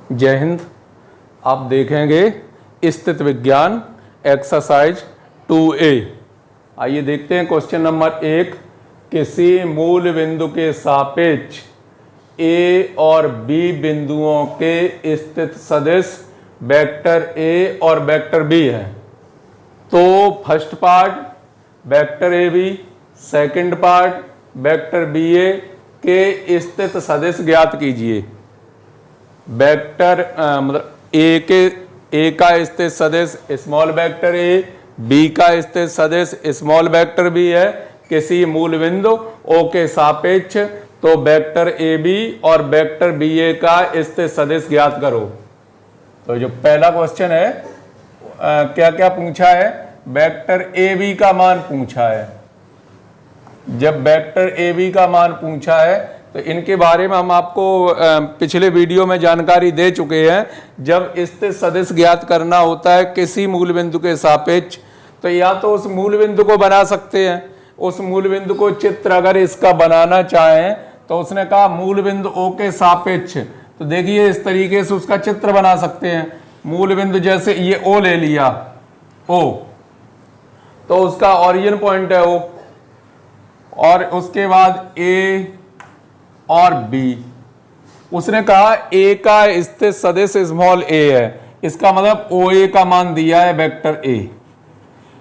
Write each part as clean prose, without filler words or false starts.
जय हिंद। आप देखेंगे स्थित विज्ञान एक्सरसाइज 2A। आइए देखते हैं क्वेश्चन नंबर 1। किसी मूल बिंदु के सापेक्ष A और B बिंदुओं के स्थित सदिश वेक्टर A और वेक्टर B है। तो first part vector AB, second part vector BA के स्थित सदिश ज्ञात कीजिए। वेक्टर मतलब A का स्थित सदिश स्मॉल वेक्टर A, B का स्थित सदिश स्मॉल वेक्टर B है किसी मूल बिंदु O के सापेक्ष। तो वेक्टर AB और वेक्टर BA का स्थित सदिश ज्ञात करो। तो जो पहला क्वेश्चन है क्या क्या पूछा है, वेक्टर AB का मान पूछा है। जब वेक्टर AB का मान पूछा है तो इनके बारे में हम आपको पिछले वीडियो में जानकारी दे चुके हैं। जब स्थित सदिश ज्ञात करना होता है किसी मूल बिंदु के सापेक्ष, तो या तो उस मूल बिंदु को बना सकते हैं, उस मूल बिंदु को चित्र अगर इसका बनाना चाहें तो उसने कहा मूल बिंदु O के सापेक्ष। तो देखिए इस तरीके से उसका चित्र बना सकते हैं। मूल बिंदु जैसे ये O ले लिया, O तो उसका ओरिजिन पॉइंट है O, और उसके बाद A और B। उसने कहा A का स्थित सदिश स्मॉल a है, इसका मतलब OA का मान दिया है वेक्टर A।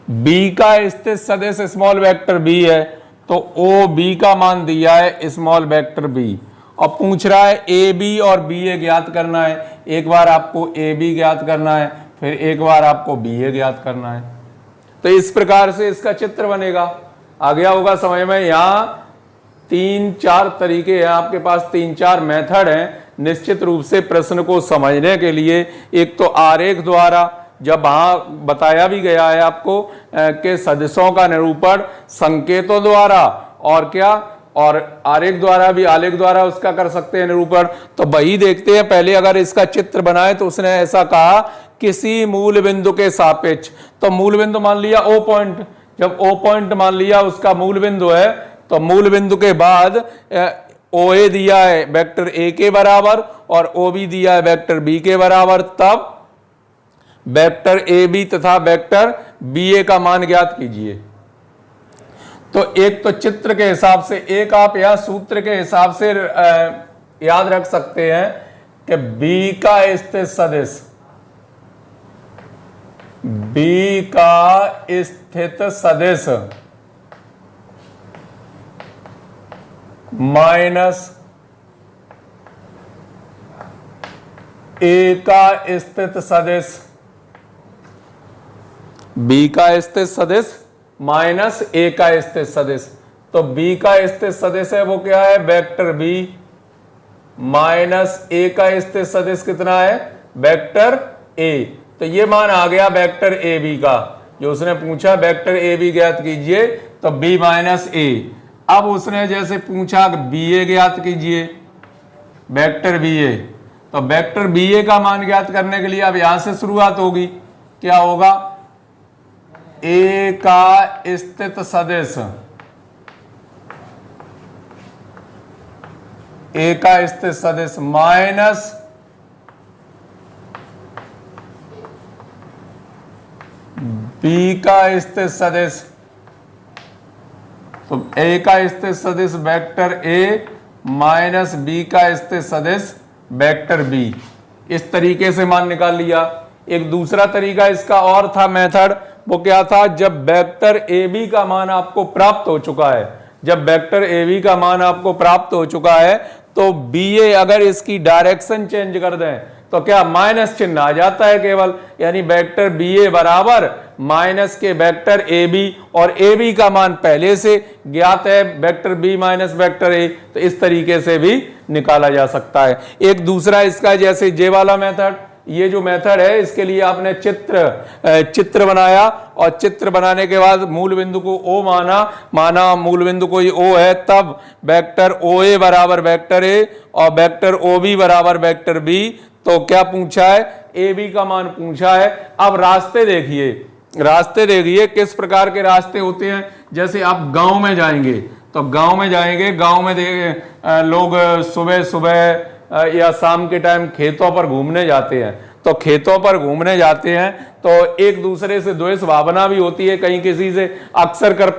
B का स्थित सदिश स्मॉल वेक्टर B है तो OB का मान दिया है स्मॉल वेक्टर B। और पूछ रहा है AB और BA ज्ञात करना है। एक बार आपको AB ज्ञात करना है, फिर एक बार आपको BA ज्ञात करना है। तो इस प्रकार से इसका चित्र बनेगा। आ गया होगा समझ में। यहाँ 3-4 तरीके हैं आपके पास, 3-4 मेथड हैं निश्चित रूप से प्रश्न को समझने के लिए। एक तो आरेख द्वारा, जब वहां बताया भी गया है आपको कि सदिशों का निरूपण संकेतों द्वारा और क्या, और आरेख द्वारा भी, आलेख द्वारा उसका कर सकते हैं निरूपण। तो वही देखते हैं पहले। अगर इसका चित्र बनाए तो उसने ऐसा कहा किसी मूल बिंदु के सापेक्ष। तो मूल बिंदु मान लिया O पॉइंट। जब O पॉइंट मान लिया उसका मूल बिंदु है, तो मूल बिंदु के बाद OA दिया है वेक्टर A के बराबर और OB दिया है वेक्टर B के बराबर। तब वेक्टर AB तथा वेक्टर BA का मान ज्ञात कीजिए। तो एक तो चित्र के हिसाब से, एक आप यह सूत्र के हिसाब से याद रख सकते हैं कि B का स्थित सदिश, B का स्थित सदिश माइनस A का स्थित सदिश, B का स्थित सदिश माइनस A का स्थित सदिश। तो B का स्थित सदिश है वो क्या है, वेक्टर B, माइनस A का स्थित सदिश कितना है, वेक्टर A। तो ये मान आ गया वेक्टर AB का, जो उसने पूछा वेक्टर AB ज्ञात कीजिए। तो B माइनस A। अब उसने जैसे पूछा BA ज्ञात कीजिए, वेक्टर BA। तो वेक्टर BA का मान ज्ञात करने के लिए अब यहां से शुरुआत होगी। क्या होगा, A का स्थित सदिश, A का स्थित सदिश माइनस B का स्थित सदिश। तो A का स्थित सदिश वेक्टर A माइनस B का स्थित सदिश वेक्टर B। इस तरीके से मान निकाल लिया। एक दूसरा तरीका इसका और था मेथड, वो क्या था, जब वेक्टर AB का मान आपको प्राप्त हो चुका है, जब वेक्टर AB का मान आपको प्राप्त हो चुका है तो BA अगर इसकी डायरेक्शन चेंज कर दें तो क्या माइनस चिन्ह आ जाता है केवल। यानी वेक्टर BA बराबर माइनस के वेक्टर AB, और AB का मान पहले से ज्ञात है vector B minus vector A। तो इस तरीके से भी निकाला जा सकता है। एक दूसरा इसका जैसे जे वाला मेथड, ये जो मेथड है इसके लिए आपने चित्र बनाया, और चित्र बनाने के बाद मूल बिंदु को O माना मूल बिंदु कोई O है, तब वेक्टर OA बराबर वेक्टर A और वेक्टर OB बराबर वेक्टर B। तो क्या पूछा है, AB का मान पूछा है। अब रास्ते देखिए किस प्रकार के रास्ते होते हैं। जैसे आप गांव में जाएंगे तो गांव में लोग सुबह सुबह या शाम के टाइम खेतों पर घूमने जाते हैं, तो खेतों पर घूमने जाते हैं तो एक दूसरे से द्वेष भावना भी होती है, कहीं किसी से, अक्सर कर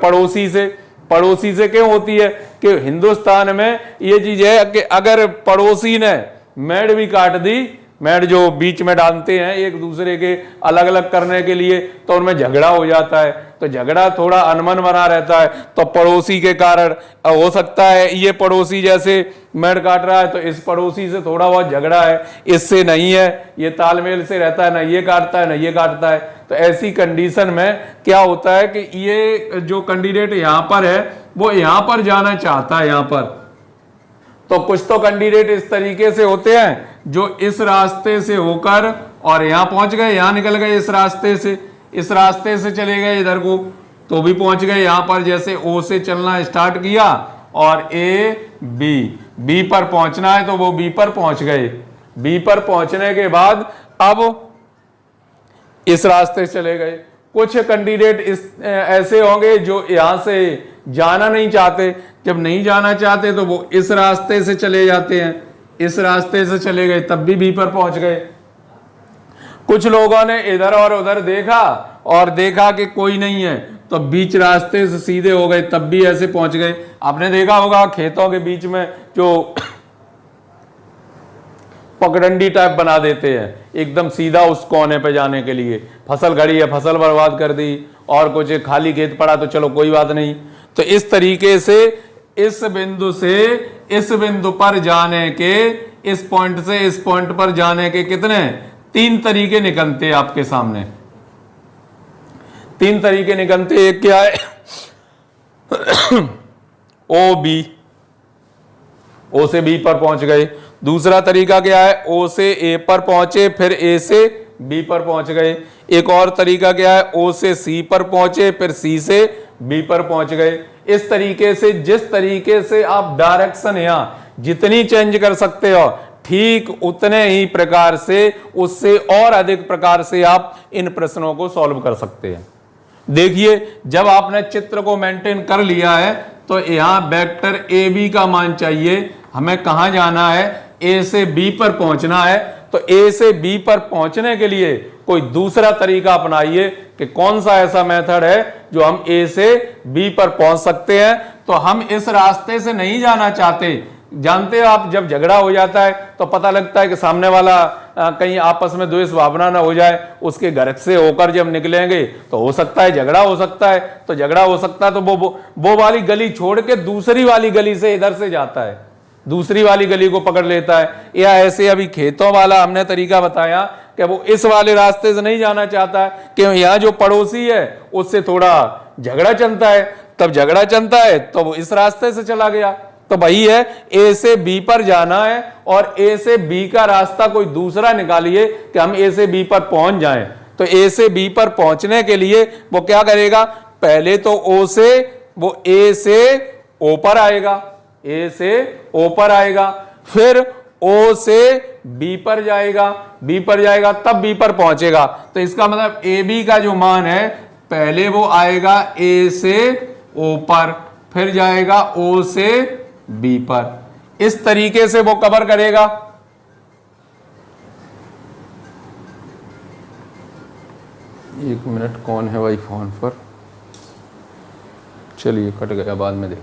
पड़ोसी से क्यों होती है कि हिंदुस्तान में ये चीज है कि अगर पड़ोसी ने मेड़ भी काट दी, मेड़ जो बीच में डालते हैं एक दूसरे के अलग अलग करने के लिए, तो उनमें झगड़ा हो जाता है, तो झगड़ा थोड़ा अनमन बना रहता है, तो पड़ोसी के कारण हो सकता है ये पड़ोसी जैसे मेड़ काट रहा है तो इस पड़ोसी से थोड़ा बहुत झगड़ा है, इससे नहीं है, ये तालमेल से रहता है, ना ये काटता है ना ये काटता है। तो ऐसी कंडीशन में क्या होता है कि ये जो कैंडिडेट यहाँ पर है वो यहाँ पर जाना चाहता है, यहाँ पर तो कुछ तो कैंडिडेट इस तरीके से होते हैं जो इस रास्ते से होकर और यहां पहुंच गए, यहां निकल गए, इस रास्ते से चले गए इधर को तो भी पहुंच गए यहां पर, जैसे ओ से चलना स्टार्ट किया और ए बी पर पहुंचना है तो वो बी पर पहुंच गए, बी पर पहुंचने के बाद अब इस रास्ते से चले गए। कुछ कैंडिडेट ऐसे होंगे जो यहां से जाना नहीं चाहते, जब नहीं जाना चाहते तो वो इस रास्ते से चले जाते हैं, इस रास्ते से चले गए तब भी बी पर पहुंच गए। कुछ लोगों ने इधर और उधर देखा और देखा कि कोई नहीं है तो बीच रास्ते से सीधे हो गए तब भी ऐसे पहुंच गए। आपने देखा होगा खेतों के बीच में जो पगडंडी टाइप बना देते हैं एकदम सीधा उस कोने पे जाने के लिए, फसल खड़ी है फसल बर्बाद कर दी और कुछ खाली खेत पड़ा तो चलो कोई बात नहीं। तो इस तरीके से इस बिंदु से इस बिंदु पर जाने के, इस पॉइंट से इस पॉइंट पर जाने के कितने 3 तरीके निकलते हैं आपके सामने, 3 तरीके निकलते। एक क्या है ओ बी, ओ से बी पर पहुंच गए। दूसरा तरीका क्या है ओ से ए पर पहुंचे फिर ए से बी पर पहुंच गए। एक और तरीका क्या है ओ से सी पर पहुंचे फिर सी से बी पर पहुंच गए। इस तरीके से जिस तरीके से आप डायरेक्शन यहां जितनी चेंज कर सकते हो ठीक उतने ही प्रकार से उससे और अधिक प्रकार से आप इन प्रश्नों को सॉल्व कर सकते हैं। देखिए जब आपने चित्र को मेंटेन कर लिया है तो यहां वेक्टर ए बी का मान चाहिए, हमें कहां जाना है ए से बी पर पहुंचना है। तो ए से बी पर पहुंचने के लिए कोई दूसरा तरीका अपनाइए कि कौन सा ऐसा मेथड है जो हम ए से बी पर पहुंच सकते हैं। तो हम इस रास्ते से नहीं जाना चाहते, जानते हो आप जब झगड़ा हो जाता है तो पता लगता है कि सामने वाला कहीं आपस में द्वेष भावना ना हो जाए, उसके घर से होकर जब निकलेंगे तो हो सकता है झगड़ा हो सकता है, तो झगड़ा हो सकता है तो वो वाली गली छोड़ के दूसरी वाली गली से इधर से जाता है, दूसरी वाली गली को पकड़ लेता है। या ऐसे अभी खेतों वाला हमने तरीका बताया कि वो इस वाले रास्ते से नहीं जाना चाहता है कि यहाँ जो पड़ोसी है उससे थोड़ा झगड़ा चलता है, तब झगड़ा चलता है तो वो इस रास्ते से चला गया। तो वही है ए से बी पर जाना है और ए से बी का रास्ता कोई दूसरा निकालिए कि हम ए से बी पर पहुंच जाएं। तो ए से बी पर पहुंचने के लिए वो क्या करेगा, पहले तो ओ से वो ए से ओ पर आएगा, ए से ओ पर आएगा, फिर ओ से बी पर जाएगा, बी पर जाएगा तब बी पर पहुंचेगा। तो इसका मतलब ए बी का जो मान है पहले वो आएगा ए से ओ पर फिर जाएगा ओ से बी पर। इस तरीके से वो कवर करेगा। एक मिनट कौन है भाई फोन पर, चलिए कट गया बाद में देख।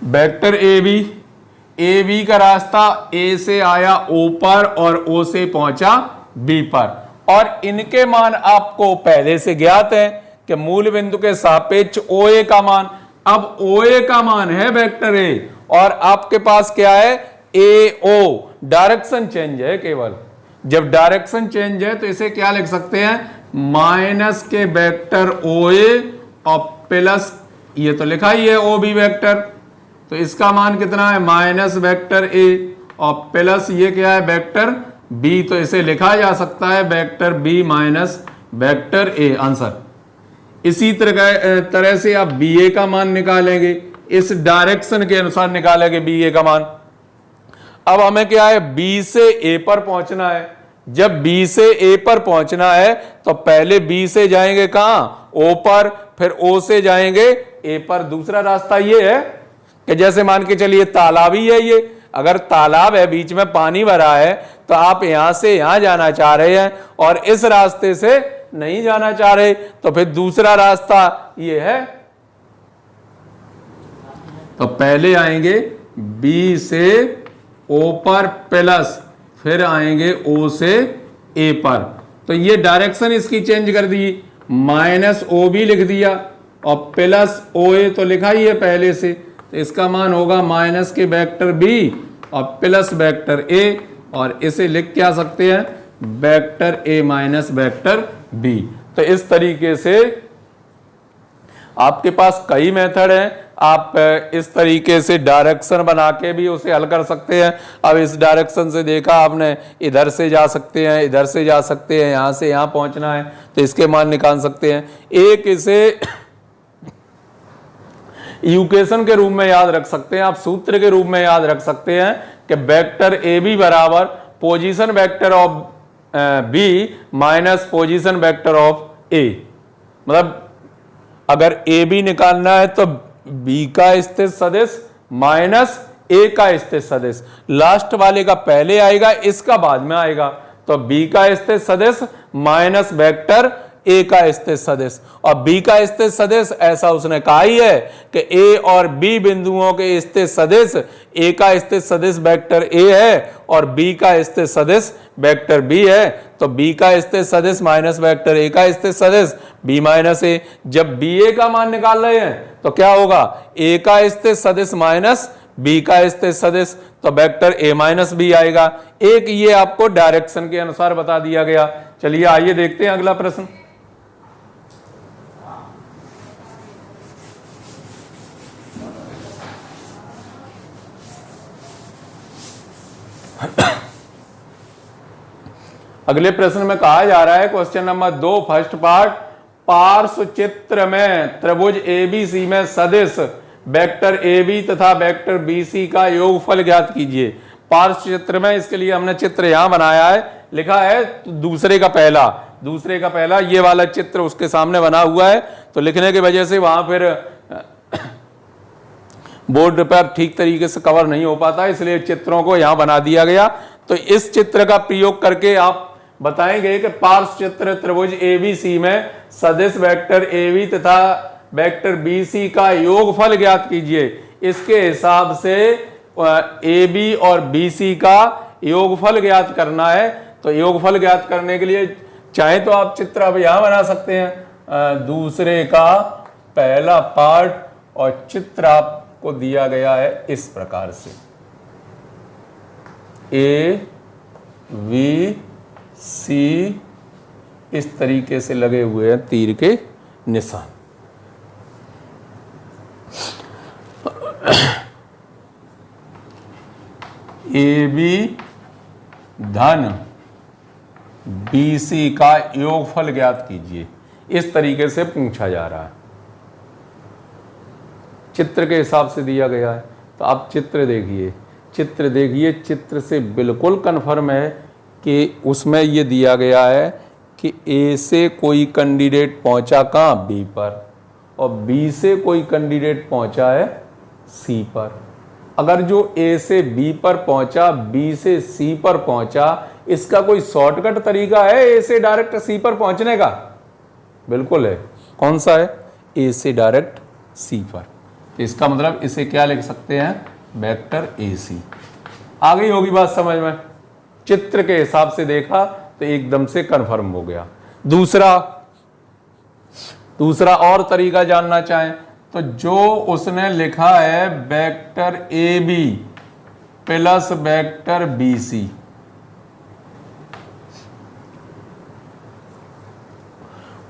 वेक्टर ए बी का रास्ता ए से आया ओ पर और ओ से पहुंचा बी पर और इनके मान आपको पहले से ज्ञात है कि मूल बिंदु के सापेक्ष ओ ए का मान, अब ओ ए का मान है वेक्टर ए और आपके पास क्या है ए ओ, डायरेक्शन चेंज है केवल। जब डायरेक्शन चेंज है तो इसे क्या लिख सकते हैं माइनस के वेक्टर ओ ए और प्लस ये तो लिखा ही है ओ बी वेक्टर, तो इसका मान कितना है माइनस वेक्टर ए और प्लस ये क्या है वेक्टर बी, तो इसे लिखा जा सकता है vector B minus vector A answer. इसी तरह से आप बी ए का मान निकालेंगे, इस डायरेक्शन के अनुसार निकालेंगे बी ए का मान। अब हमें क्या है बी से ए पर पहुंचना है। जब बी से ए पर पहुंचना है तो पहले बी से जाएंगे कहां ओ पर, फिर ओ से जाएंगे ए पर। दूसरा रास्ता ये है कि जैसे मान के चलिए तालाब ही है ये, अगर तालाब है, बीच में पानी भरा है, तो आप यहां से यहां जाना चाह रहे हैं और इस रास्ते से नहीं जाना चाह रहे, तो फिर दूसरा रास्ता ये है। तो पहले आएंगे बी से ओ पर प्लस, फिर आएंगे ओ से ए पर। तो ये डायरेक्शन इसकी चेंज कर दी, माइनस ओ बी लिख दिया और प्लस ओ ए तो लिखा ही है पहले से, तो इसका मान होगा माइनस के वेक्टर बी और प्लस वेक्टर ए, और इसे लिख क्या सकते हैं, vector A minus vector B. तो इस तरीके से आपके पास कई मेथड हैं, आप इस तरीके से डायरेक्शन बना के भी उसे हल कर सकते हैं। अब इस डायरेक्शन से देखा आपने, इधर से जा सकते हैं, इधर से जा सकते हैं, यहां से यहां पहुंचना है तो इसके मान निकाल सकते हैं। एक इसे इक्वेशन के रूप में याद रख सकते हैं, आप सूत्र के रूप में याद रख सकते हैं कि वेक्टर ए बी बराबर position vector of B minus position vector of A. मतलब अगर ए बी निकालना है तो बी का स्थित सदिश माइनस ए का स्थित सदिश, लास्ट वाले का पहले आएगा, इसका बाद में आएगा। तो बी का स्थित सदिश माइनस वेक्टर ए का स्थित सदिश, और बी का स्थित सदिश ऐसा उसने कहा ही है कि ए और बी बिंदुओं के स्थित सदिश, ए का स्थित सदिश वेक्टर ए है और बी का स्थित सदिश वेक्टर बी है। तो बी का स्थित सदिश माइनस वेक्टर ए का स्थित सदिश बी माइनस ए। जब बी ए का मान निकाल रहे हैं तो क्या होगा, ए का स्थित सदिश माइनस बी का स्थित सदिश, तो वेक्टर ए माइनस बी आएगा। एक ये आपको डायरेक्शन के अनुसार बता दिया गया। चलिए आइए देखते हैं अगला प्रश्न। अगले प्रश्न में कहा जा रहा है, क्वेश्चन नंबर 2 फर्स्ट पार्ट, पार्श्व चित्र में त्रिभुज एबीसी में सदिश वेक्टर ए बी तथा वेक्टर बी सी का योगफल ज्ञात कीजिए। पार्श्व चित्र में, इसके लिए हमने चित्र यहां बनाया है, लिखा है दूसरे का पहला ये वाला चित्र उसके सामने बना हुआ है, तो लिखने की वजह से वहां फिर बोर्ड पर ठीक तरीके से कवर नहीं हो पाता, इसलिए चित्रों को यहां बना दिया गया। तो इस चित्र का प्रयोग करके आप बताएंगे कि पार्श्व चित्र त्रिभुज एबीसी में सदिश वेक्टर ए बी तथा वेक्टर बी सी का योगफल ज्ञात कीजिए। इसके हिसाब से ए बी और बी सी का योगफल ज्ञात करना है। तो योगफल ज्ञात करने के लिए चाहे तो आप चित्र अब यहां बना सकते हैं, दूसरे का पहला पार्ट, और चित्र आपको दिया गया है इस प्रकार से, ए वी सी इस तरीके से लगे हुए हैं तीर के निशान। ए बी धन बी सी का योगफल ज्ञात कीजिए, इस तरीके से पूछा जा रहा है, चित्र के हिसाब से दिया गया है। तो आप चित्र देखिए, चित्र से बिल्कुल कन्फर्म है कि उसमें ये दिया गया है कि ए से कोई कैंडिडेट पहुंचा कहां, बी पर, और बी से कोई कैंडिडेट पहुंचा है सी पर। अगर जो ए से बी पर पहुंचा, बी से सी पर पहुंचा, इसका कोई शॉर्टकट तरीका है ए से डायरेक्ट सी पर पहुंचने का? बिल्कुल है। कौन सा है? ए से डायरेक्ट सी पर। तो इसका मतलब इसे क्या लिख सकते हैं, वेक्टर ए सी। आ गई होगी बात समझ में? चित्र के हिसाब से देखा तो एकदम से कंफर्म हो गया। दूसरा और तरीका जानना चाहें तो जो उसने लिखा है vector A B plus vector B C,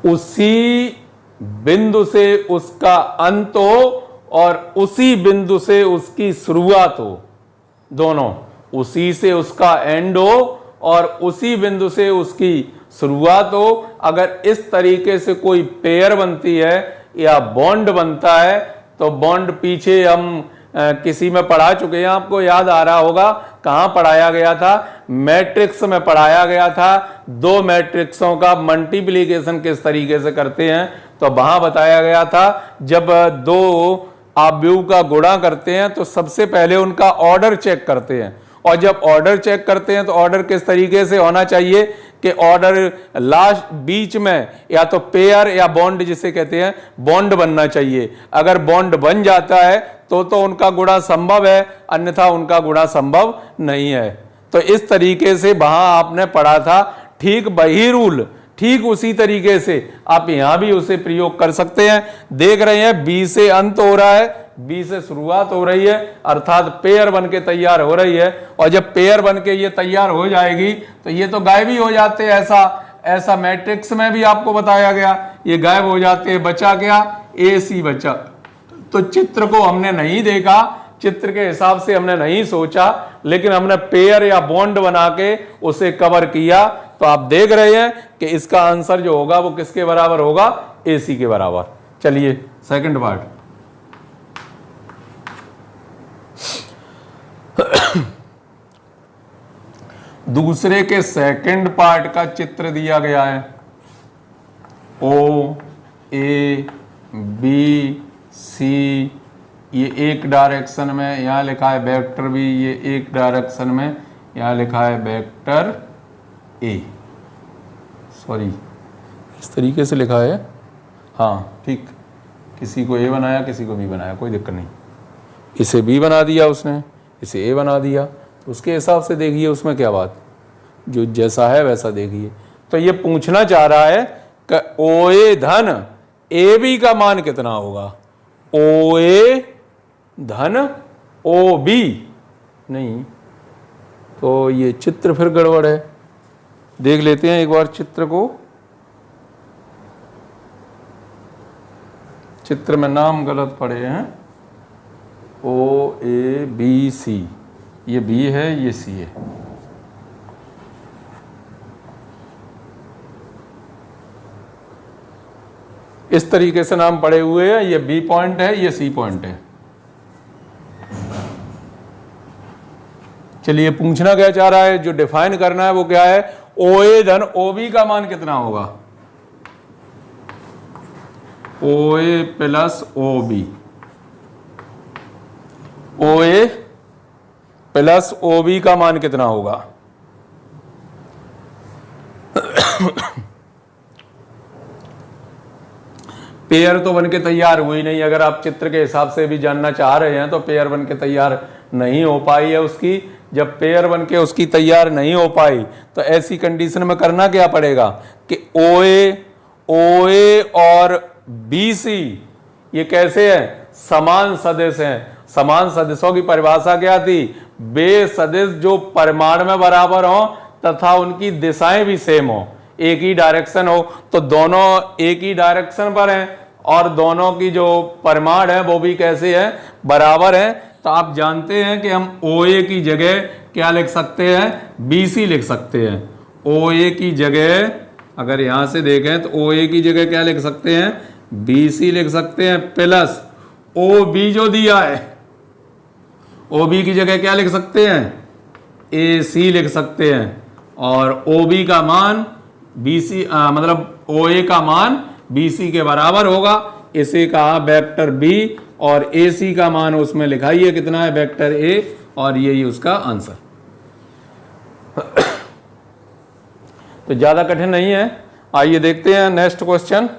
उसी बिंदु से उसका अंत हो और उसी बिंदु से उसकी शुरुआत हो, दोनों, उसी से उसका एंड हो और उसी बिंदु से उसकी शुरुआत हो। अगर इस तरीके से कोई पेयर बनती है या बॉन्ड बनता है, तो बॉन्ड पीछे हम किसी में पढ़ा चुके हैं, आपको याद आ रहा होगा। कहां पढ़ाया गया था? मैट्रिक्स में पढ़ाया गया था। दो मैट्रिक्सों का मल्टीप्लिकेशन किस तरीके से करते हैं, तो वहां बताया गया था जब दो आप व्यू का गुणा करते हैं तो सबसे पहले उनका ऑर्डर चेक करते हैं, और जब ऑर्डर चेक करते हैं तो ऑर्डर किस तरीके से होना चाहिए कि ऑर्डर लास्ट बीच में या तो पेयर या बॉन्ड जिसे कहते हैं बॉन्ड बनना चाहिए। अगर बॉन्ड बन जाता है तो उनका गुणा संभव है, अन्यथा उनका गुणा संभव नहीं है। तो इस तरीके से वहां आपने पढ़ा था, ठीक वही रूल ठीक उसी तरीके से आप यहां भी उसे प्रयोग कर सकते हैं। देख रहे हैं बी से अंत हो रहा है, बी से शुरुआत हो रही है, अर्थात पेयर बन के तैयार हो रही है। और जब पेयर बन के ये तैयार हो जाएगी तो ये तो गायब ही हो जाते हैं। ऐसा मैट्रिक्स में भी आपको बताया गया, ये गायब हो जाते हैं। बचा क्या? ए सी बचा। तो चित्र को हमने नहीं देखा, चित्र के हिसाब से हमने नहीं सोचा, लेकिन हमने पेयर या बॉन्ड बना के उसे कवर किया। तो आप देख रहे हैं कि इसका आंसर जो होगा वो किसके बराबर होगा? AC के बराबर। चलिए सेकंड पार्ट। दूसरे के सेकंड पार्ट का चित्र दिया गया है। O A B C, ये एक डायरेक्शन में, यहां लिखा है वेक्टर B, ये एक डायरेक्शन में, यहां लिखा है वेक्टर A। सॉरी, इस तरीके से लिखा है। हाँ ठीक, किसी को A बनाया, किसी को B बनाया, कोई दिक्कत नहीं। इसे B बना दिया उसने, इसे A बना दिया, तो उसके हिसाब से देखिए उसमें क्या बात, जो जैसा है वैसा देखिए। तो ये पूछना चाह रहा है कि OA धन AB का मान कितना होगा? OA धन OB नहीं, तो ये चित्र फिर गड़बड़ है। देख लेते हैं एक बार चित्र को। चित्र में नाम गलत पड़े हैं। OABC, ये B है, ये C है। इस तरीके से नाम पड़े हुए हैं। ये B पॉइंट है, ये C पॉइंट है। चलिए पूछना क्या चाह रहा है, जो डिफाइन करना है वो क्या है? OA धन OB का मान कितना होगा? OA plus OB, OA plus OB का मान कितना होगा? पेयर तो बन के तैयार हुई नहीं। अगर आप चित्र के हिसाब से भी जानना चाह रहे हैं तो पेयर बन के तैयार नहीं हो पाई है उसकी। जब पेयर बन के उसकी तैयार नहीं हो पाई तो ऐसी कंडीशन में करना क्या पड़ेगा कि OA और BC ये कैसे हैं? समान सदिश हैं। समान सदिशों की परिभाषा क्या थी? वे सदिश जो परिमाण में बराबर हो तथा उनकी दिशाएं भी सेम हो, एक ही डायरेक्शन हो। तो दोनों एक ही डायरेक्शन पर हैं और दोनों की जो परिमाण है वो भी कैसे है? बराबर है। तो आप जानते हैं कि हम OA की जगह क्या लिख सकते हैं? BC लिख सकते हैं। OA की जगह अगर यहां से देखें तो OA की जगह क्या लिख सकते हैं? BC लिख सकते हैं, प्लस OB जो दिया है, OB की जगह क्या लिख सकते हैं? AC लिख सकते हैं। और OB का मान BC मतलब OA का मान BC के बराबर होगा। इसे कहा वेक्टर B और AC का मान उसमें लिखाइए कितना है? वेक्टर A, और यही उसका आंसर। तो ज्यादा कठिन नहीं है। आइए देखते हैं नेक्स्ट क्वेश्चन।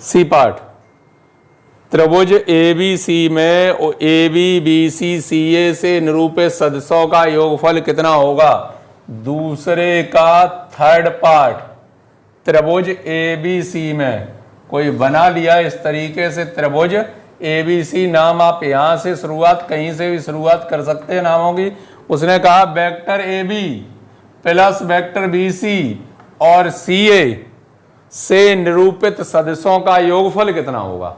C part. त्रिभुज ABC में ABBC CA से निरूपित सदिशों का योगफल कितना होगा? दूसरे का थर्ड पार्ट। त्रिभुज ABC में कोई बना लिया इस तरीके से त्रिभुज ABC, नाम आप यहां से शुरुआत कहीं से भी शुरुआत कर सकते हैं नामों की। उसने कहा vector AB plus vector BC और CA से निरूपित सदिशों का योगफल कितना होगा?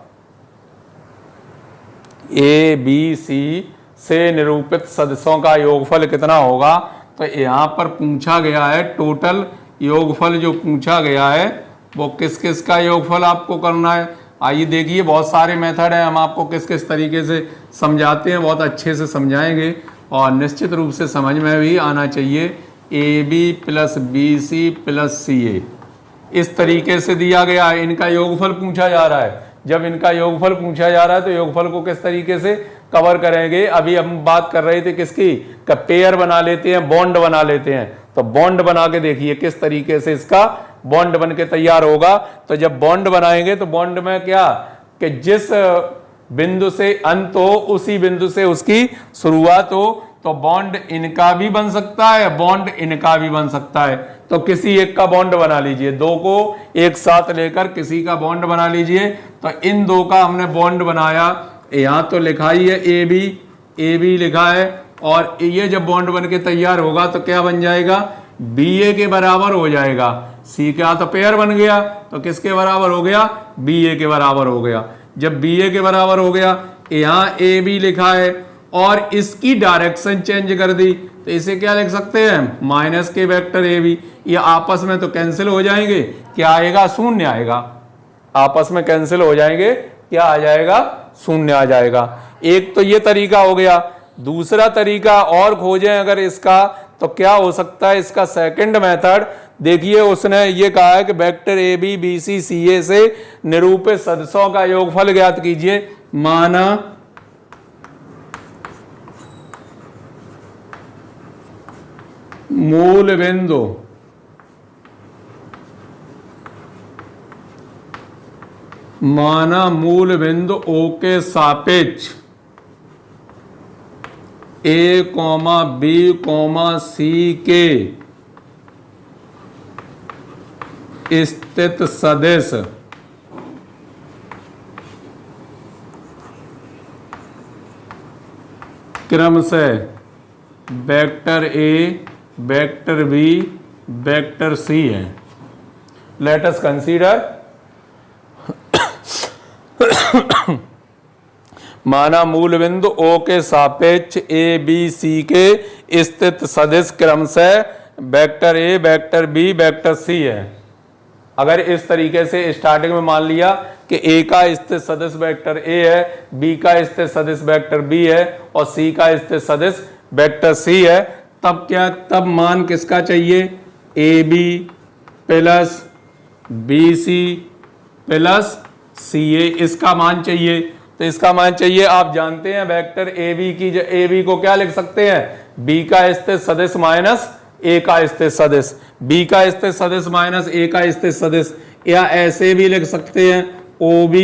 ABC से निरूपित सदिशों का योगफल कितना होगा? तो यहां पर पूछा गया है टोटल योगफल, जो पूछा गया है वो किस किस का योगफल आपको करना है। आइए देखिए, बहुत सारे मेथड हैं, हम आपको किस किस तरीके से समझाते हैं, बहुत अच्छे से समझाएंगे। और निश्चित रूप से समझ में भी आना चाहिए AB + BC + CA इस तरीके से दिया गया है। इनका योगफल पूछा जा रहा है। जब इनका योगफल पूछा जा रहा है तो योगफल को किस तरीके से कवर करेंगे। अभी हम बात कर रहे थे किसकी, का पेयर बना लेते हैं, बॉन्ड बना लेते हैं। तो बॉन्ड बना के देखिए किस तरीके से इसका बॉन्ड बन के तैयार होगा। तो जब बॉन्ड बनाएंगे तो बॉन्ड में क्या कि जिस बिंदु से अंत हो उसी बिंदु से उसकी शुरुआत हो। तो बॉन्ड इनका भी बन सकता है, बॉन्ड इनका भी बन सकता है। तो किसी एक का बॉन्ड बना लीजिए, दो को एक साथ लेकर किसी का बॉन्ड बना लीजिए। तो इन दो का हमने बॉन्ड बनाया, यहां तो लिखा ही है ए बी लिखा है। और ये जब बॉन्ड बन के तैयार होगा तो क्या बन जाएगा, BA के बराबर हो जाएगा। C का तो पेयर बन गया तो किसके बराबर हो गया, BA के बराबर हो गया। जब BA के बराबर हो गया, यहाँ AB लिखा है और इसकी डायरेक्शन चेंज कर दी तो इसे क्या लिख सकते हैं, माइनस के वेक्टर AB। ये आपस में तो कैंसिल हो जाएंगे, क्या आएगा, शून्य आएगा। आपस में कैंसिल हो जाएंगे, क्या आ जाएगा, शून्य आ जाएगा। एक तो ये तरीका हो गया। दूसरा तरीका और खोजें अगर इसका, तो क्या हो सकता है इसका सेकंड मेथड। देखिए उसने ये कहा है कि वेक्टर AB BC CA से निरूपित सदस्यों का योगफल ज्ञात कीजिए। माना मूल बिंदु O के सापेक्ष A, B, C के स्थित सदिश क्रम से vector A, vector B, vector C है। लेट अस कंसीडर, माना मूल बिंदु O के सापेक्ष A, B, C के स्थित सदिश क्रम से vector A, vector B, vector C है। अगर इस तरीके से स्टार्टिंग में मान लिया कि A का स्थित सदिश वेक्टर A है, B का स्थित सदिश वेक्टर B है और C का स्थित सदिश वेक्टर C है, तब क्या, तब मान किसका चाहिए, AB + BC + CA इसका मान चाहिए। तो इसका मान चाहिए, आप जानते हैं वेक्टर AB की, AB को क्या लिख सकते हैं, B का स्थित सदिश माइनस A का स्थित सदिश, B का स्थित सदिश माइनस A का स्थित सदिश, या ऐसे भी लिख सकते हैं OB -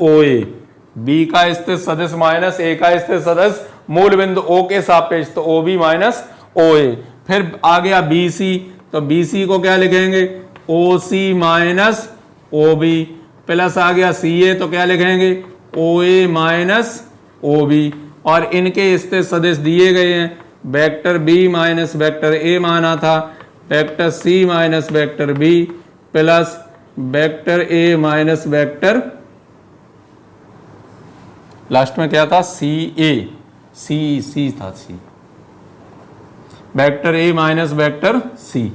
OA, B का स्थित सदिश माइनस A का स्थित सदिश मूल बिंदु O के सापेक्ष, तो OB - OA। फिर आ गया BC, तो BC को क्या लिखेंगे, OC - OB, प्लस आ गया CA तो क्या लिखेंगे, OA - OB। और इनके स्थित सदिश दिए गए हैं, वेक्टर B - वेक्टर A माना था, vector C - vector B plus vector A - vector, last में क्या था, C था, C vector A - vector C।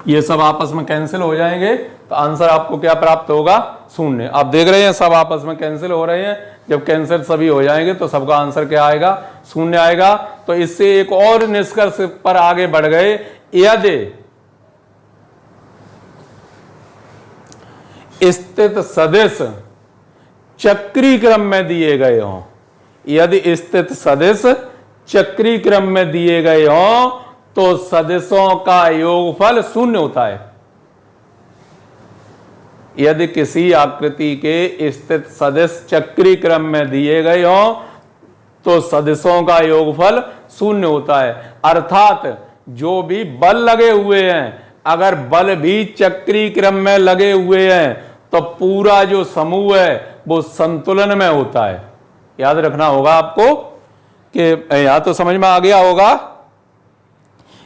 ये सब आपस में कैंसिल हो जाएंगे तो आंसर आपको क्या प्राप्त होगा, शून्य। आप देख रहे हैं सब आपस में कैंसिल हो रहे हैं। जब कैंसिल सभी हो जाएंगे तो सबका आंसर क्या आएगा, शून्य आएगा। तो इससे एक और निष्कर्ष पर आगे बढ़ गए, यदि स्थित सदिश चक्री क्रम में दिए गए हों, यदि स्थित सदिश चक्री क्रम में दिए गए हों तो सदिशों का योगफल शून्य होता है। यदि किसी आकृति के स्थित सदिश चक्री क्रम में दिए गए हों तो सदिशों का योगफल शून्य होता है। अर्थात जो भी बल लगे हुए हैं, अगर बल भी चक्री क्रम में लगे हुए हैं तो पूरा जो समूह है वो संतुलन में होता है। याद रखना होगा आपको कि यहां तो समझ में आ गया होगा,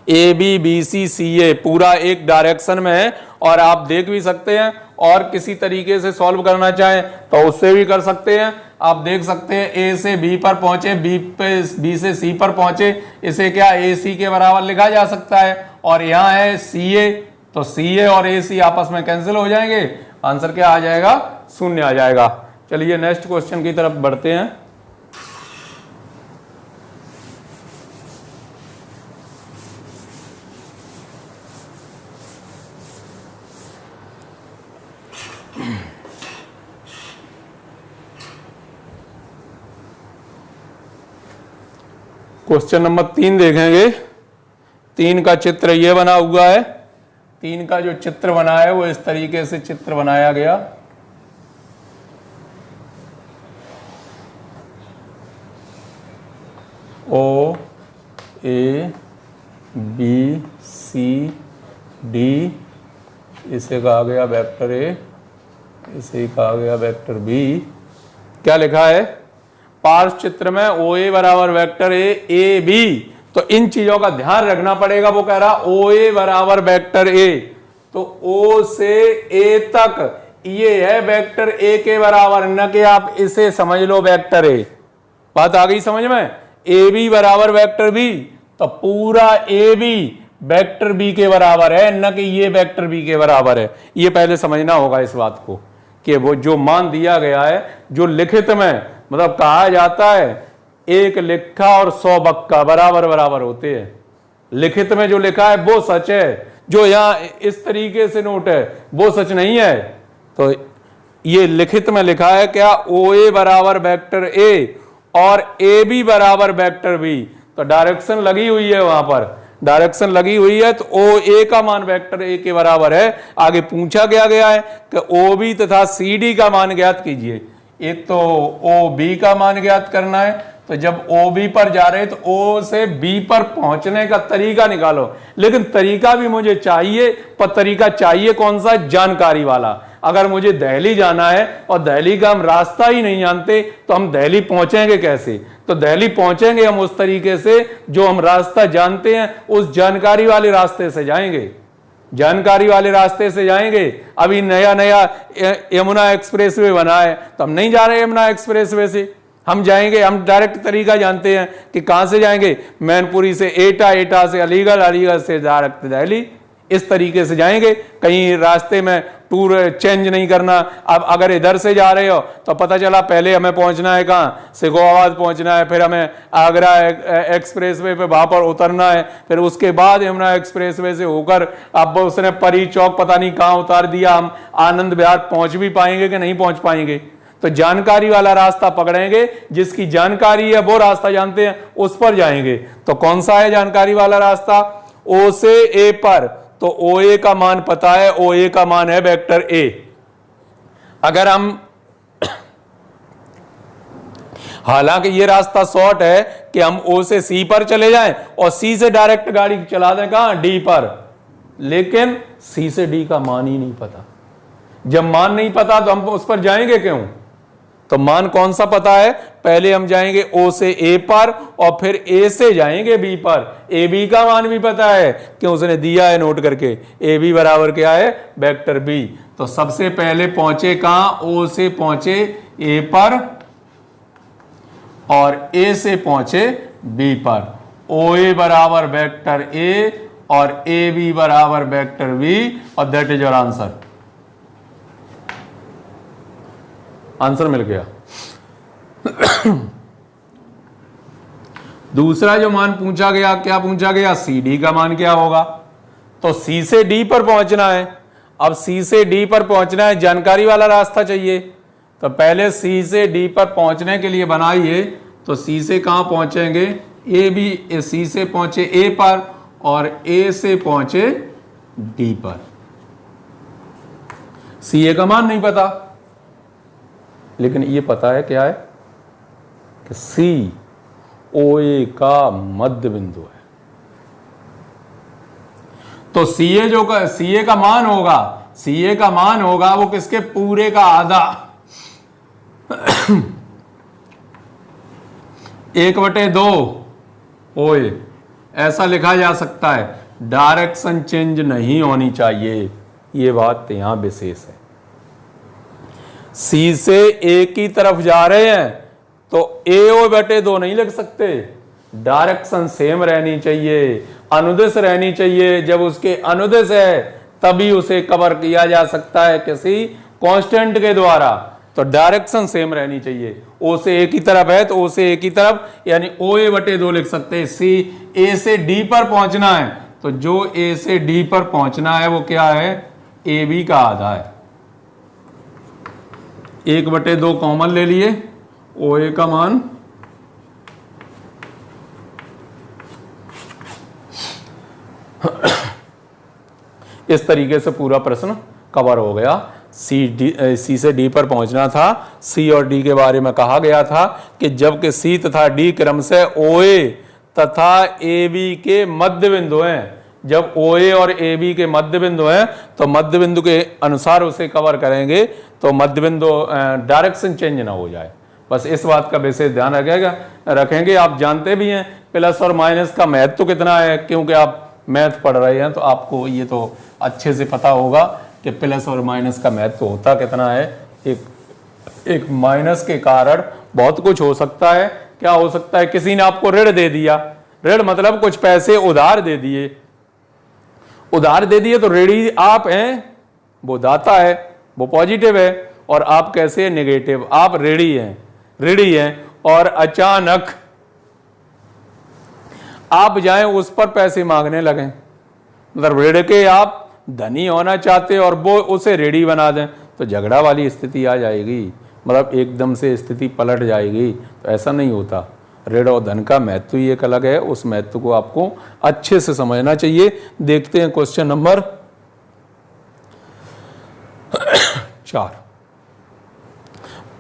AB BC CA पूरा एक डायरेक्शन में है। और आप देख भी सकते हैं, और किसी तरीके से सॉल्व करना चाहें तो उससे भी कर सकते हैं। आप देख सकते हैं A से B पर पहुंचे, B से C पर पहुंचे, इसे क्या AC के बराबर लिखा जा सकता है। और यहाँ है CA, तो CA और AC आपस में कैंसिल हो जाएंगे, आंसर क्या आ जाएगा, शून्य आ जाएगा। चलिए नेक्स्ट क्वेश्चन की तरफ बढ़ते हैं। क्वेश्चन नंबर 3 देखेंगे। 3 का चित्र ये बना हुआ है। 3 का जो चित्र बना है वो इस तरीके से चित्र बनाया गया। O A B C D, इसे कहा गया वेक्टर ए, इसे कहा गया वेक्टर बी। क्या लिखा है पार्श्व चित्र में ओ ए बराबर वेक्टर ए बी। तो इन चीजों का ध्यान रखना पड़ेगा। वो कह रहा ओ ए बराबर वेक्टर ए, तो ओ से ए तक ये है वेक्टर ए के बराबर, न कि आप इसे समझ लो वेक्टर ए। बात आ गई समझ में। ए बी बराबर वेक्टर बी, तो पूरा ए बी वेक्टर बी के बराबर है, न कि ये वेक्टर बी के बराबर है। ये पहले समझना होगा इस बात को कि वो जो मान दिया गया है, जो लिखित में मतलब कहा जाता है एक लिखा और 100 बक्का बराबर बराबर होते हैं। लिखित में जो लिखा है वो सच है, जो यहाँ इस तरीके से नोट है वो सच नहीं है। तो ये लिखित में लिखा है क्या, ओ ए बराबर वेक्टर ए और ए बी बराबर वेक्टर बी। तो डायरेक्शन लगी हुई है, वहां पर डायरेक्शन लगी हुई है। तो ओ ए का मान वेक्टर ए के बराबर है। आगे पूछा गया है कि ओ बी तथा सी डी का मान ज्ञात कीजिए। एक तो ओ बी का मान ज्ञात करना है, तो जब ओ बी पर जा रहे तो ओ से बी पर पहुंचने का तरीका निकालो। लेकिन तरीका भी मुझे चाहिए, पर तरीका चाहिए कौन सा, जानकारी वाला। अगर मुझे दिल्ली जाना है और दिल्ली का हम रास्ता ही नहीं जानते तो हम दिल्ली पहुंचेंगे कैसे। तो दिल्ली पहुंचेंगे हम उस तरीके से जो हम रास्ता जानते हैं, उस जानकारी वाले रास्ते से जाएंगे, जानकारी वाले रास्ते से जाएंगे। अभी नया नया यमुना एक्सप्रेसवे बना है तो हम नहीं जा रहे यमुना एक्सप्रेसवे से, हम जाएंगे, हम डायरेक्ट तरीका जानते हैं कि कहां से जाएंगे, मैनपुरी से एटा, एटा से अलीगढ़, अलीगढ़ से डायरेक्ट दिल्ली। इस तरीके से जाएंगे, कहीं रास्ते में टूर चेंज नहीं करना। अब अगर इधर से जा रहे हो तो पता चला पहले हमें पहुंचना है कहाँ, सिकोहाबाद पहुंचना है, फिर हमें आगरा एक्सप्रेसवे पे वहां पर उतरना है, फिर उसके बाद यमुना एक्सप्रेसवे से होकर अब उसने परी चौक पता नहीं कहाँ उतार दिया, हम आनंद विहार पहुंच भी पाएंगे कि नहीं पहुंच पाएंगे। तो जानकारी वाला रास्ता पकड़ेंगे, जिसकी जानकारी है वो रास्ता जानते हैं उस पर जाएंगे। तो कौन सा है जानकारी वाला रास्ता, ओ से ए पर, तो ओ ए का मान पता है, ओ ए का मान है वेक्टर ए। अगर हम हालांकि ये रास्ता शॉर्ट है कि हम ओ से सी पर चले जाएं और सी से डायरेक्ट गाड़ी चला दें कहां, डी पर, लेकिन सी से डी का मान ही नहीं पता। जब मान नहीं पता तो हम उस पर जाएंगे क्यों। तो मान कौन सा पता है, पहले हम जाएंगे ओ से ए पर और फिर ए से जाएंगे बी पर। ए बी का मान भी पता है क्यों, उसने दिया है नोट करके, ए बी बराबर क्या है, वेक्टर बी। तो सबसे पहले पहुंचे कहां, ओ से पहुंचे ए पर और ए से पहुंचे बी पर। ओ ए बराबर वेक्टर ए और ए बी बराबर वेक्टर बी, और that is your answer. Answer मिल गया। दूसरा जो मान पूछा गया, क्या पूछा गया, सी डी का मान क्या होगा। तो सी से डी पर पहुंचना है। अब सी से डी पर पहुंचना है, जानकारी वाला रास्ता चाहिए। तो पहले सी से डी पर पहुंचने के लिए बनाइए। तो सी से कहां पहुंचेंगे, ए बी, सी से पहुंचे ए पर और ए से पहुंचे डी पर। सी ए का मान नहीं पता, लेकिन ये पता है क्या है कि सी ओ ए का मध्य बिंदु है। तो सी ए जो सी ए का मान होगा, सी ए का मान होगा वो किसके, पूरे का आधा, 1/2 ओ ए, ऐसा लिखा जा सकता है। डायरेक्शन चेंज नहीं होनी चाहिए, ये बात यहां विशेष है। सी से ए की तरफ जा रहे हैं तो AO/2 नहीं लिख सकते, डायरेक्शन सेम रहनी चाहिए, अनुदिश रहनी चाहिए। जब उसके अनुदिश है तभी उसे कवर किया जा सकता है किसी कांस्टेंट के द्वारा। तो डायरेक्शन सेम रहनी चाहिए। ओ से ए की तरफ है तो ओ से ए की तरफ, यानी ओ ए बटे 2 लिख सकते हैं। सी ए से डी पर पहुंचना है तो जो ए से डी पर पहुंचना है वो क्या है, ए बी का आधा है। 1 बटे 2 कॉमन ले लिए, ओ ए का मान इस तरीके से पूरा प्रश्न कवर हो गया। सी से डी पर पहुंचना था। सी और डी के बारे में कहा गया था कि जबकि सी तथा डी क्रम से ओ ए तथा ए बी के मध्य बिंदु हैं, जब ओ ए और ए बी के मध्य बिंदु हैं तो मध्य बिंदु के अनुसार उसे कवर करेंगे तो मध्य बिंदु डायरेक्शन चेंज ना हो जाए। बस इस बात का विशेष ध्यान रखेंगे। आप जानते भी हैं प्लस और माइनस का महत्व तो कितना है, क्योंकि आप मैथ पढ़ रहे हैं तो आपको ये तो अच्छे से पता होगा कि प्लस और माइनस का महत्व होता कितना है। एक माइनस के कारण बहुत कुछ हो सकता है। क्या हो सकता है, किसी ने आपको ऋण दे दिया, ऋण मतलब कुछ पैसे उधार दे दिए, तो ऋणी आप हैं, वो दाता है, वो पॉजिटिव है, और आप कैसे नेगेटिव, आप ऋणी हैं और अचानक आप जाएं उस पर पैसे मांगने लगें, मतलब ऋण के आप धनी होना चाहते और वो उसे ऋणी बना दें तो झगड़ा वाली स्थिति आ जाएगी, मतलब एकदम से स्थिति पलट जाएगी। तो ऐसा नहीं होता। ऋण और धन का महत्व ही एक अलग है, उस महत्व को आपको अच्छे से समझना चाहिए। देखते हैं क्वेश्चन नंबर 4।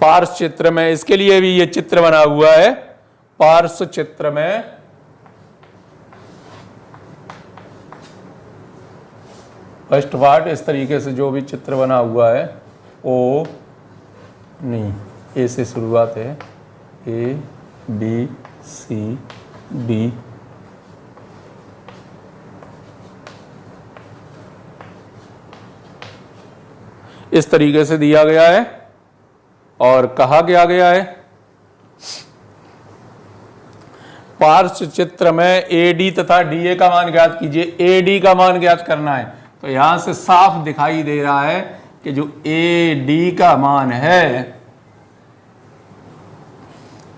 पार्श्व चित्र में, इसके लिए भी ये चित्र बना हुआ है। पार्श्व चित्र में फर्स्ट पार्ट इस तरीके से जो भी चित्र बना हुआ है, ओ नहीं, ए से शुरुआत है, ए बी सी डी, इस तरीके से दिया गया है और कहा गया है पार्श्व चित्र में ए डी तथा डी ए का मान ज्ञात कीजिए। ए डी का मान ज्ञात करना है तो यहां से साफ दिखाई दे रहा है कि जो ए डी का मान है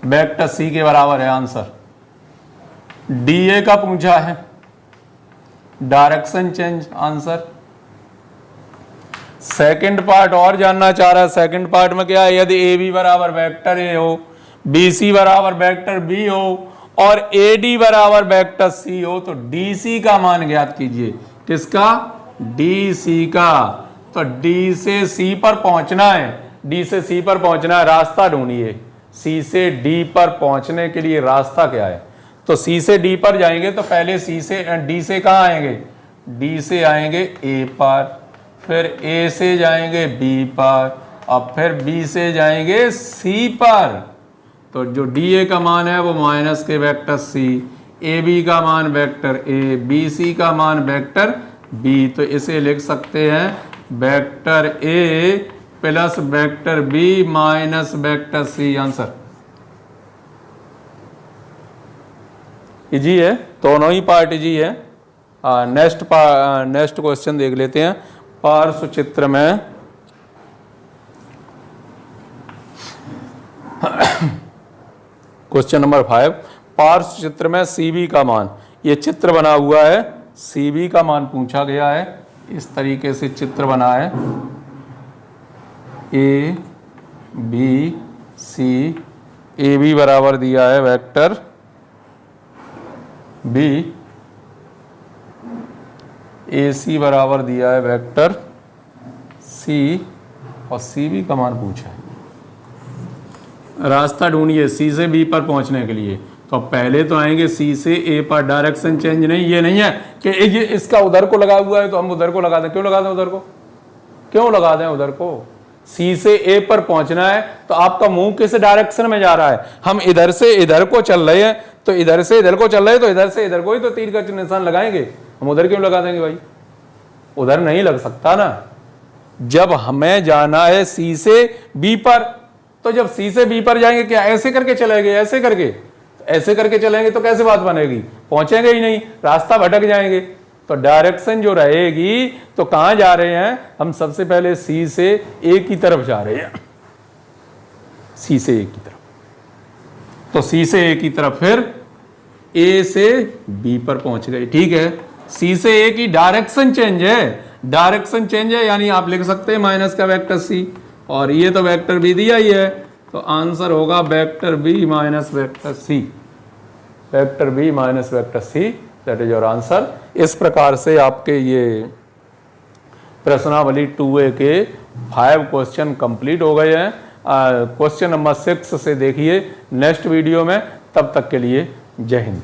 वेक्टर सी के बराबर है। आंसर डी ए का पूछा है, direction change answer. Second part और जानना चाह रहा है। सेकंड पार्ट में क्या है, यदि ए बी बराबर वेक्टर ए हो, बी सी बराबर वेक्टर बी हो और ए डी बराबर वेक्टर सी हो तो डी सी का मान ज्ञात कीजिए। किसका, डी सी का। तो डी से सी पर पहुंचना है, डी से सी पर पहुंचना है, रास्ता ढूंढिए। सी से डी पर पहुंचने के लिए रास्ता क्या है, तो सी से डी पर जाएंगे तो पहले सी से डी से कहां आएंगे, डी से आएंगे ए पर, फिर ए से जाएंगे बी पर और फिर बी से जाएंगे सी पर। तो जो डी ए का मान है वो माइनस के वेक्टर सी, ए बी का मान वेक्टर ए, बी सी का मान वेक्टर बी। तो इसे लिख सकते हैं vector A plus vector B minus vector C. Answer easy है, दोनों ही पार्ट इजी है। नेक्स्ट क्वेश्चन देख लेते हैं। पार्श्व चित्र में क्वेश्चन नंबर 5, पार्श्व चित्र में सीबी का मान, ये चित्र बना हुआ है, सीबी का मान पूछा गया है। इस तरीके से चित्र बना है, A B C, A B बराबर दिया है वेक्टर बी, ए सी बराबर दिया है वेक्टर सी और सी बी का मान पूछा है। रास्ता ढूंढिए सी से बी पर पहुंचने के लिए। तो पहले तो आएंगे सी से ए पर, डायरेक्शन चेंज नहीं, ये नहीं है कि ये इसका उधर को लगा हुआ है तो हम उधर को लगा दें। क्यों लगा दें उधर को, क्यों लगा दें उधर को? सी से ए पर पहुंचना है तो आपका मुंह किस डायरेक्शन में जा रहा है? हम इधर से इधर को चल रहे हैं तो इधर से इधर को चल रहे हैं तो इधर से इधर को ही तो तीर का निशान लगाएंगे। हम उधर क्यों लगा देंगे भाई? उधर नहीं लग सकता ना। जब हमें जाना है सी से बी पर, तो जब सी से बी पर जाएंगे क्या ऐसे करके चलेंगे? ऐसे करके, ऐसे करके चलेंगे तो कैसे बात बनेगी? पहुंचेंगे ही नहीं, रास्ता भटक जाएंगे। तो डायरेक्शन जो रहेगी तो कहां जा रहे हैं हम? सबसे पहले सी से ए की तरफ जा रहे हैं। सी से ए की तरफ। तो सी से ए की तरफ फिर ए से बी पर पहुंच गए, ठीक है। सी से ए की डायरेक्शन चेंज है, डायरेक्शन चेंज है, यानी आप लिख सकते हैं माइनस का वेक्टर सी, और ये तो वेक्टर बी दिया ही है, तो आंसर होगा vector B minus vector C, vector B minus vector C, that is your answer. इस प्रकार से आपके ये प्रश्नावली 2A के 5 क्वेश्चन कंप्लीट हो गए हैं। क्वेश्चन नंबर 6 से देखिए नेक्स्ट वीडियो में। तब तक के लिए जय हिंद।